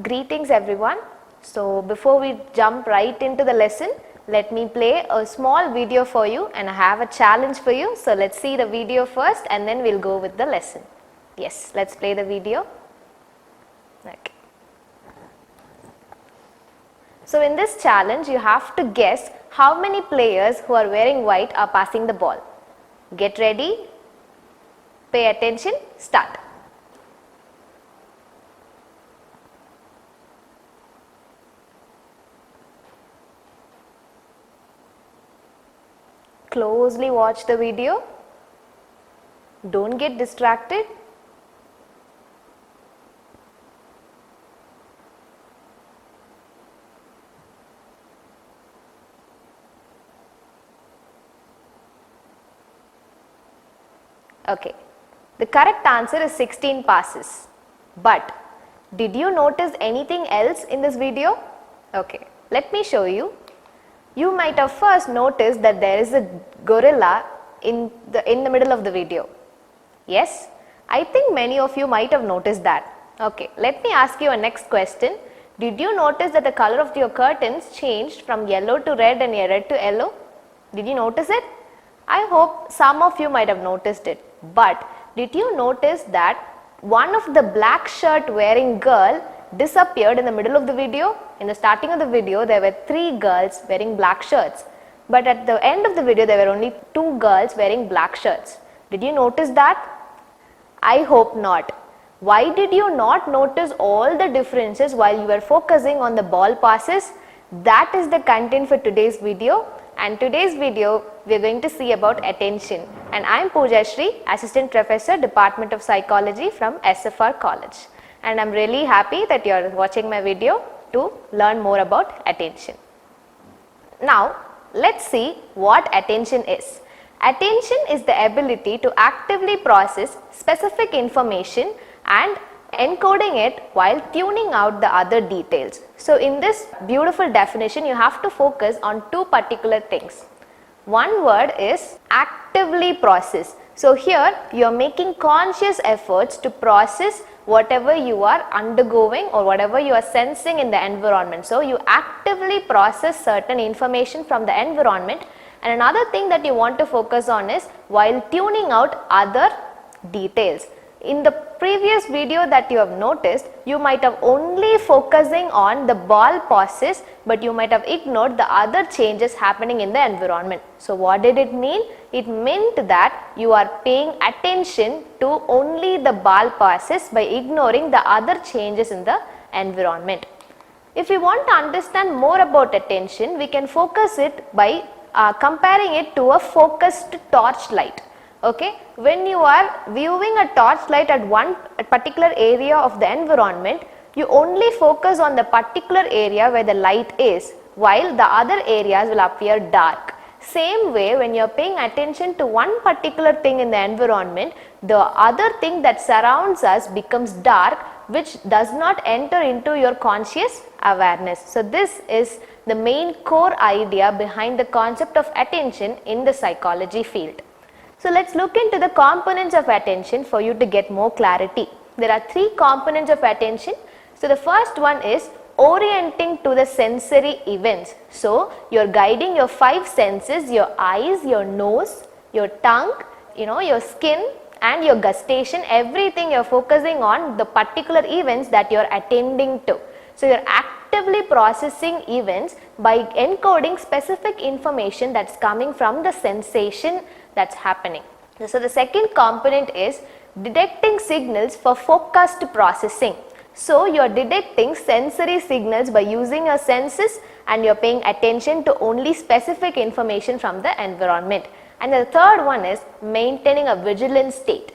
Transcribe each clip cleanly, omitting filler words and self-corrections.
Greetings everyone. So before we jump right into the lesson, let me play a small video for you and I have a challenge for you. So let's see the video first and then we'll go with the lesson. Yes, let's play the video. Okay. So in this challenge you have to guess how many players who are wearing white are passing the ball. Get ready, pay attention, start. Closely watch the video. Don't get distracted. Okay, the correct answer is 16 passes. But did you notice anything else in this video? Okay, let me show you. You might have first noticed that there is a gorilla in the middle of the video. Yes, I think many of you might have noticed that. Okay, let me ask you a next question. Did you notice that the color of your curtains changed from yellow to red and red to yellow? Did you notice it? I hope some of you might have noticed it. But did you notice that one of the black shirt wearing girl disappeared in the middle of the video? In the starting of the video, there were 3 girls wearing black shirts. But at the end of the video, there were only 2 girls wearing black shirts. Did you notice that? I hope not. Why did you not notice all the differences while you were focusing on the ball passes? That is the content for today's video. And today's video, we are going to see about attention. And I am Pooja Shri, Assistant Professor, Department of Psychology from SFR College. And I am really happy that you are watching my video to learn more about attention. Now, let's see what attention is. Attention is the ability to actively process specific information and encoding it while tuning out the other details. So in this beautiful definition, you have to focus on 2 particular things. One word is actively process. So here you are making conscious efforts to process whatever you are undergoing or whatever you are sensing in the environment. So you actively process certain information from the environment. And another thing that you want to focus on is while tuning out other details. In the previous video that you have noticed, you might have only focusing on the ball passes, but you might have ignored the other changes happening in the environment. So what did it mean? It meant that you are paying attention to only the ball passes by ignoring the other changes in the environment. If we want to understand more about attention, we can focus it by comparing it to a focused torchlight. Okay, when you are viewing a torchlight at one particular area of the environment, you only focus on the particular area where the light is, while the other areas will appear dark. Same way, when you are paying attention to one particular thing in the environment, the other thing that surrounds us becomes dark, which does not enter into your conscious awareness. So this is the main core idea behind the concept of attention in the psychology field. So let's look into the components of attention for you to get more clarity. There are 3 components of attention. So the first one is orienting to the sensory events. So you're guiding your 5 senses, your eyes, your nose, your tongue, your skin and your gustation. Everything you're focusing on the particular events that you're attending to. So you're actively processing events by encoding specific information that's coming from the sensation that's happening. So the second component is detecting signals for focused processing. So you are detecting sensory signals by using your senses and you are paying attention to only specific information from the environment. And the third one is maintaining a vigilant state.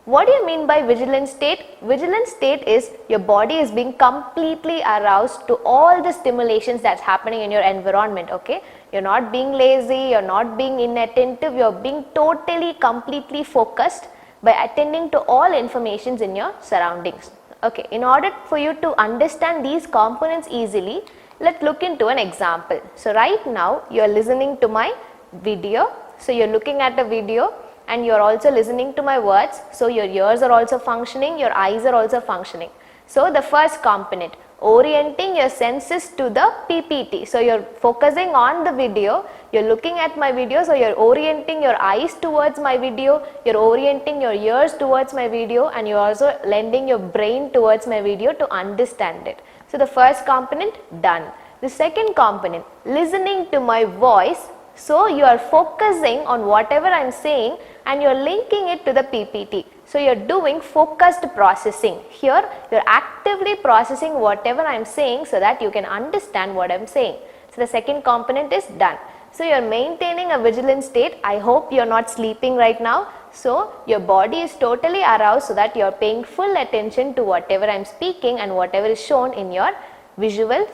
What do you mean by vigilant state? Vigilant state is your body is being completely aroused to all the stimulations that's happening in your environment. Okay, you're not being lazy, you're not being inattentive, you're being totally completely focused by attending to all informations in your surroundings. Okay, in order for you to understand these components easily, let's look into an example. So right now you are listening to my video. So you're looking at a video and you are also listening to my words. So your ears are also functioning, your eyes are also functioning. So the first component, orienting your senses to the PPT. So you're focusing on the video, you're looking at my video, so you're orienting your eyes towards my video, you're orienting your ears towards my video, and you're also lending your brain towards my video to understand it. So the first component, done. The second component, listening to my voice. So you are focusing on whatever I am saying and you are linking it to the PPT. So you are doing focused processing. Here you are actively processing whatever I am saying so that you can understand what I am saying. So the second component is done. So you are maintaining a vigilant state. I hope you are not sleeping right now. So your body is totally aroused so that you are paying full attention to whatever I am speaking and whatever is shown in your visual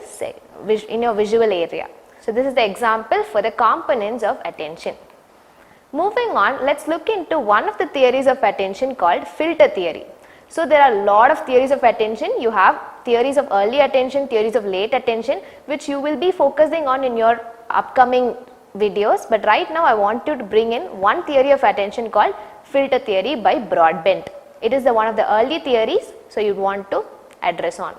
area. So this is the example for the components of attention. Moving on, let's look into one of the theories of attention called filter theory. So there are a lot of theories of attention. You have theories of early attention, theories of late attention, which you will be focusing on in your upcoming videos. But right now I want you to bring in one theory of attention called filter theory by Broadbent. It is one of the early theories, so you want to address on.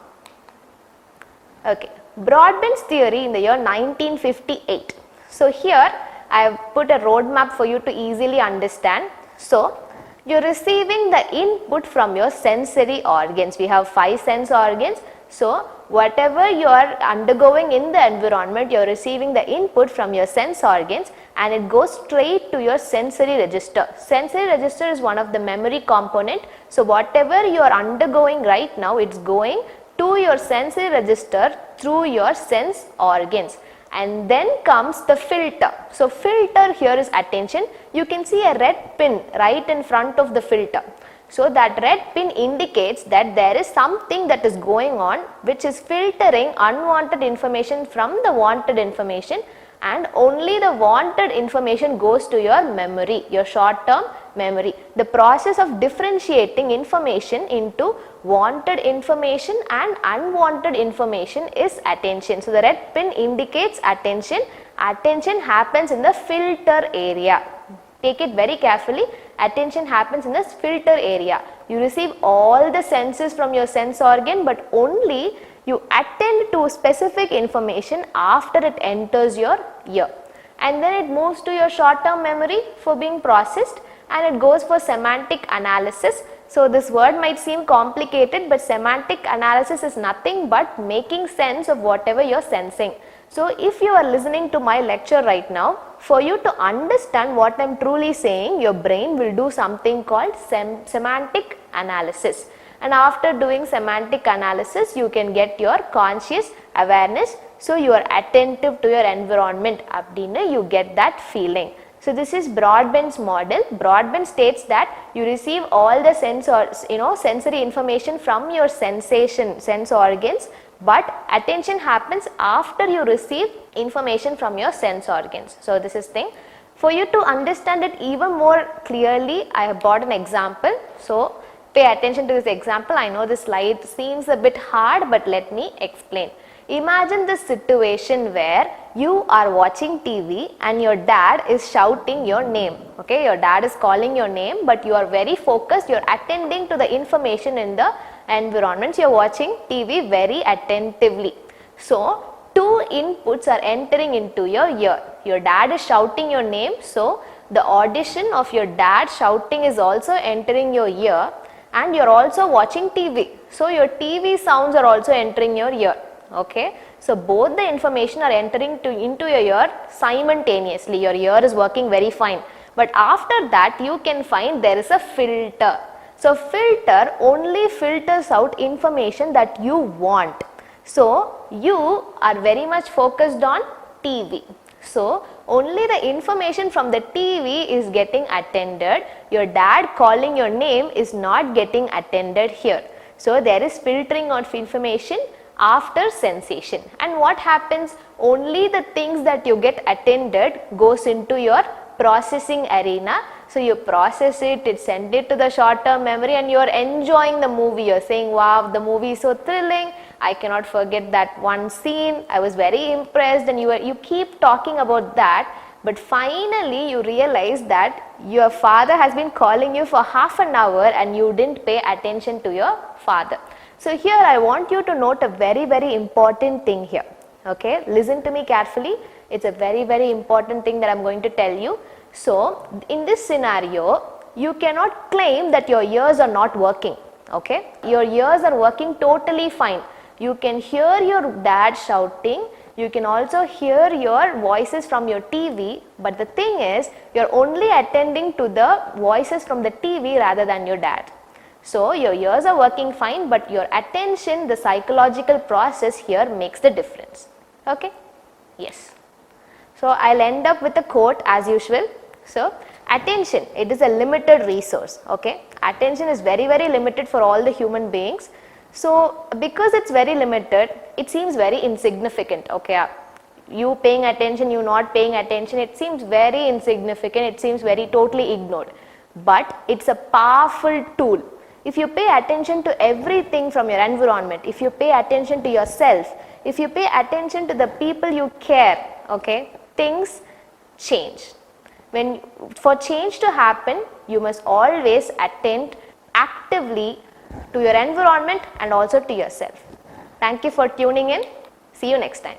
Okay, Broadbent's theory in the year 1958. So here I have put a roadmap for you to easily understand. So you're receiving the input from your sensory organs. We have 5 sense organs. So whatever you are undergoing in the environment, you're receiving the input from your sense organs and it goes straight to your sensory register. Sensory register is one of the memory component. So whatever you are undergoing right now, it's going to your sensory register through your sense organs. And then comes the filter. So filter here is attention. You can see a red pin right in front of the filter. So that red pin indicates that there is something that is going on which is filtering unwanted information from the wanted information, and only the wanted information goes to your memory, your short term memory. The process of differentiating information into wanted information and unwanted information is attention. So the red pin indicates attention. Attention happens in the filter area. Take it very carefully. Attention happens in this filter area. You receive all the senses from your sense organ, but only you attend to specific information after it enters your ear. And then it moves to your short term memory for being processed, and it goes for semantic analysis. So this word might seem complicated, but semantic analysis is nothing but making sense of whatever you are sensing. So if you are listening to my lecture right now, for you to understand what I am truly saying, your brain will do something called semantic analysis. And after doing semantic analysis, you can get your conscious awareness. So you are attentive to your environment. Abdina, you get that feeling. So this is Broadbent's model. Broadbent states that you receive all the sensory information from your sense organs, but attention happens after you receive information from your sense organs. So this is thing. For you to understand it even more clearly, I have brought an example. So pay attention to this example. I know this slide seems a bit hard, but let me explain. Imagine this situation where you are watching TV and your dad is shouting your name. Okay, your dad is calling your name, but you are very focused, you are attending to the information in the environment. You are watching TV very attentively. So two inputs are entering into your ear. Your dad is shouting your name, so the audition of your dad shouting is also entering your ear, and you are also watching TV. So your TV sounds are also entering your ear. Okay, so both the information are entering into your ear simultaneously. Your ear is working very fine, but after that you can find there is a filter. So filter only filters out information that you want. So you are very much focused on TV. So only the information from the TV is getting attended. Your dad calling your name is not getting attended here. So there is filtering of information after sensation. And what happens? Only the things that you get attended goes into your processing arena. So you process it, send it to the short term memory, and you are enjoying the movie. You are saying, wow, the movie is so thrilling. I cannot forget that one scene. I was very impressed, and you keep talking about that. But finally you realize that your father has been calling you for half an hour and you didn't pay attention to your father. So here I want you to note a very important thing here. Okay, listen to me carefully. It's a very important thing that I'm going to tell you. So in this scenario, you cannot claim that your ears are not working. Okay, your ears are working totally fine. You can hear your dad shouting. You can also hear your voices from your TV, but the thing is, you're only attending to the voices from the TV rather than your dad. So your ears are working fine, but your attention, the psychological process here makes the difference. Okay? Yes. So I'll end up with a quote as usual. So attention, it is a limited resource. Okay? Attention is very limited for all the human beings. So because it's very limited, it seems very insignificant. Okay? You paying attention, you not paying attention, it seems very insignificant, it seems very totally ignored. But it's a powerful tool. If you pay attention to everything from your environment, if you pay attention to yourself, if you pay attention to the people you care, okay, things change. For change to happen, you must always attend actively to your environment and also to yourself. Thank you for tuning in. See you next time.